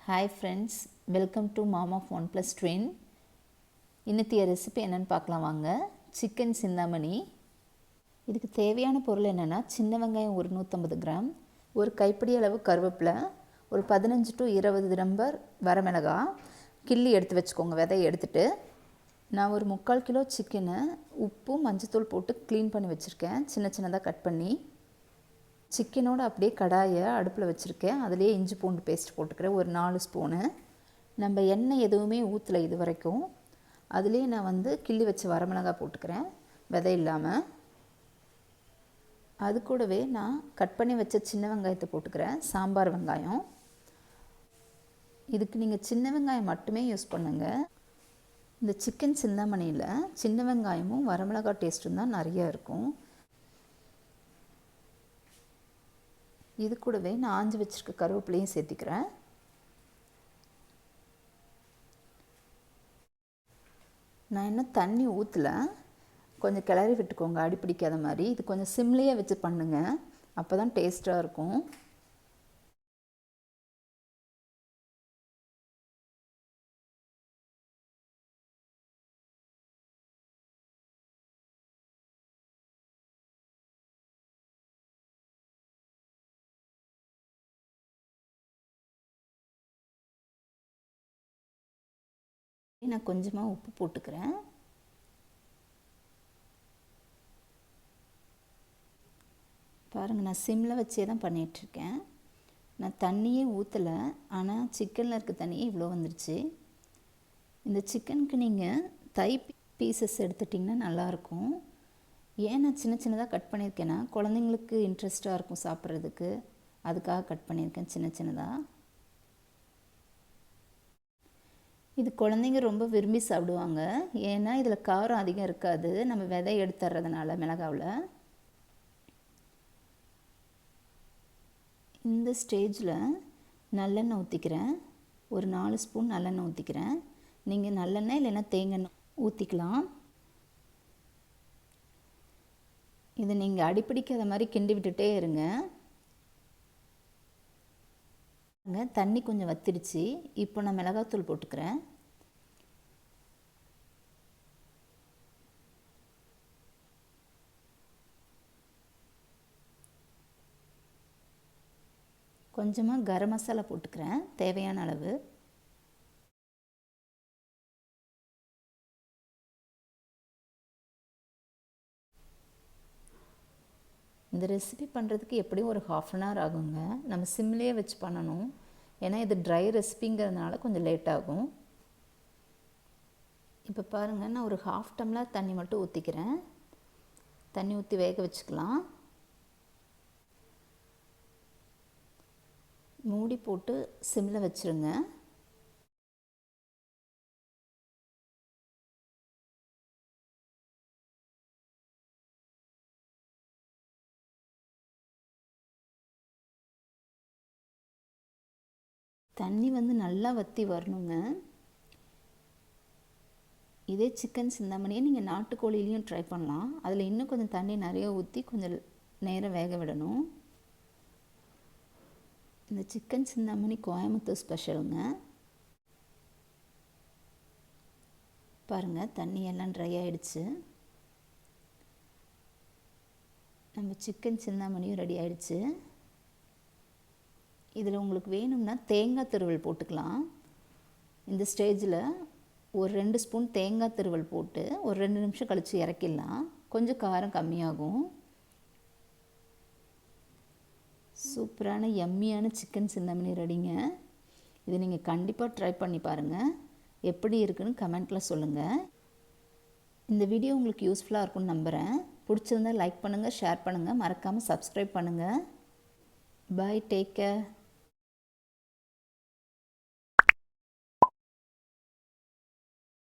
Hi friends, welcome to mama of one plus twin. இன்னத்திய recipe என்னென்னு பார்க்கலாம் வாங்க. சிக்கன் சிந்தாமணி. இதுக்கு தேவையான பொருள் என்னென்னா, சின்ன வெங்காயம் ஒரு 150 கிராம், ஒரு கைப்பிடி அளவு கருவேப்பிலை, ஒரு 15 to 20 நம்பர் வரமிளகா கிள்ளி எடுத்து வச்சுக்கோங்க. விதையை எடுத்துகிட்டு நான் ஒரு 3/4 கிலோ சிக்கனை உப்பு மஞ்சத்தூள் போட்டு க்ளீன் பண்ணி வச்சுருக்கேன். சின்ன சின்னதாக கட் பண்ணி சிக்கனோடு அப்படியே கடாயை அடுப்பில் வச்சுருக்கேன். அதிலே இஞ்சி பூண்டு பேஸ்ட் போட்டுக்கிறேன் ஒரு 4 ஸ்பூனு. நம்ம எண்ணெய் எதுவுமே ஊற்றலை இது வரைக்கும். அதுலேயே நான் கிள்ளி வச்ச வரமிளகாய் போட்டுக்கிறேன் விதை இல்லாமல். அது கூடவே நான் கட் பண்ணி வச்ச சின்ன வெங்காயத்தை போட்டுக்கிறேன், சாம்பார் வெங்காயம். இதுக்கு நீங்கள் சின்ன வெங்காயம் மட்டுமே யூஸ் பண்ணுங்கள். இந்த சிக்கன் சிந்தாமணியில் சின்ன வெங்காயமும் வரமிளகாய் டேஸ்ட்டும் தான் நிறையா இருக்கும். இது கூடவே நான் ஆஞ்சு வச்சுருக்க கருவேப்பிலையும் சேர்த்திக்கிறேன். நான் இன்னும் தண்ணி ஊற்றலை, கொஞ்சம் கிளறி விட்டுக்கோங்க அடி பிடிக்காத மாதிரி. இது கொஞ்சம் சிம்லேயே வச்சு பண்ணுங்கள், அப்போ தான் டேஸ்ட்டாக இருக்கும். நான் கொஞ்சமாக உப்பு போட்டுக்கிறேன். பாருங்கள், நான் சிம்மில் வச்சே தான் பண்ணிகிட்ருக்கேன். நான் தண்ணியே ஊற்றலை, ஆனால் சிக்கனில் இருக்க தண்ணியே இவ்வளோ வந்துருச்சு. இந்த சிக்கனுக்கு நீங்கள் தை பீசஸ் எடுத்துட்டிங்கன்னா நல்லாயிருக்கும். ஏன் நான் சின்ன சின்னதாக கட் பண்ணியிருக்கேன்னா, குழந்தைங்களுக்கு இன்ட்ரெஸ்ட்டாக இருக்கும் சாப்பிட்றதுக்கு, அதுக்காக கட் பண்ணியிருக்கேன் சின்ன சின்னதாக. இது குழந்தைங்க ரொம்ப விரும்பி சாப்பிடுவாங்க, ஏன்னா இதில் காரம் அதிகம் இருக்காது, நம்ம விதை எடுத்துறதுனால மிளகாவில். இந்த ஸ்டேஜில் நல்லெண்ணெய் ஊற்றிக்கிறேன். ஒரு 4 ஸ்பூன் நல்லெண்ணெய் ஊற்றிக்கிறேன். நீங்கள் நல்லெண்ணெய் இல்லைன்னா தேங்காய் ஊற்றிக்கலாம். இது நீங்கள் அடிப்பிடிக்காத மாதிரி கிண்டி விட்டுட்டே இருங்க. தண்ணி கொஞ்சம் வத்திடுச்சு. இப்போ நான் மிளகாத்தூள் போட்டுக்கிறேன். கொஞ்சமாக கரம் மசாலா போட்டுக்கிறேன் தேவையான அளவு. இந்த ரெசிபி பண்ணுறதுக்கு எப்படியும் ஒரு 1/2 அன் ஹவர் ஆகுங்க. நம்ம சிம்லேயே வச்சு பண்ணணும், ஏன்னா இது ட்ரை ரெசிபிங்கிறதுனால கொஞ்சம் லேட் ஆகும். இப்போ பாருங்கள், நான் ஒரு 1/2 டம்ளர் தண்ணி மட்டும் ஊற்றிக்கிறேன். தண்ணி ஊற்றி வேக வச்சுக்கலாம். மூடி போட்டு சிம்மில் வச்சுருங்க. தண்ணி நல்லா வற்றி வரணுங்க. இதே சிக்கன் சிந்தாமணியை நீங்கள் நாட்டுக்கோழிலையும் ட்ரை பண்ணலாம். அதில் இன்னும் கொஞ்சம் தண்ணி நிறைய ஊற்றி கொஞ்சம் நேரம் வேக விடணும். இந்த சிக்கன் சிந்தாமணி கோயம்புத்தூர் ஸ்பெஷலுங்க. பாருங்கள், தண்ணி எல்லாம் ட்ரை ஆகிடுச்சு. நம்ம சிக்கன் சிந்தாமணியும் ரெடி ஆகிடுச்சு. இதில் உங்களுக்கு வேணும்னா தேங்காய் துருவல் போட்டுக்கலாம். இந்த ஸ்டேஜில் ஒரு 2 ஸ்பூன் தேங்காய் துருவல் போட்டு ஒரு 2 நிமிஷம் கழித்து இறக்கிடலாம். கொஞ்சம் காரம் கம்மியாகும். சூப்பரான யம்மியான சிக்கன் சிந்தாமணி ரெடிங்க. இது நீங்கள் கண்டிப்பாக ட்ரை பண்ணி பாருங்கள். எப்படி இருக்குன்னு கமெண்ட்டில் சொல்லுங்கள். இந்த வீடியோ உங்களுக்கு யூஸ்ஃபுல்லாக இருக்கும்னு நம்புகிறேன். பிடிச்சிருந்தால் லைக் பண்ணுங்கள், ஷேர் பண்ணுங்கள், மறக்காமல் சப்ஸ்கிரைப் பண்ணுங்கள். பாய், டேக் கேர்.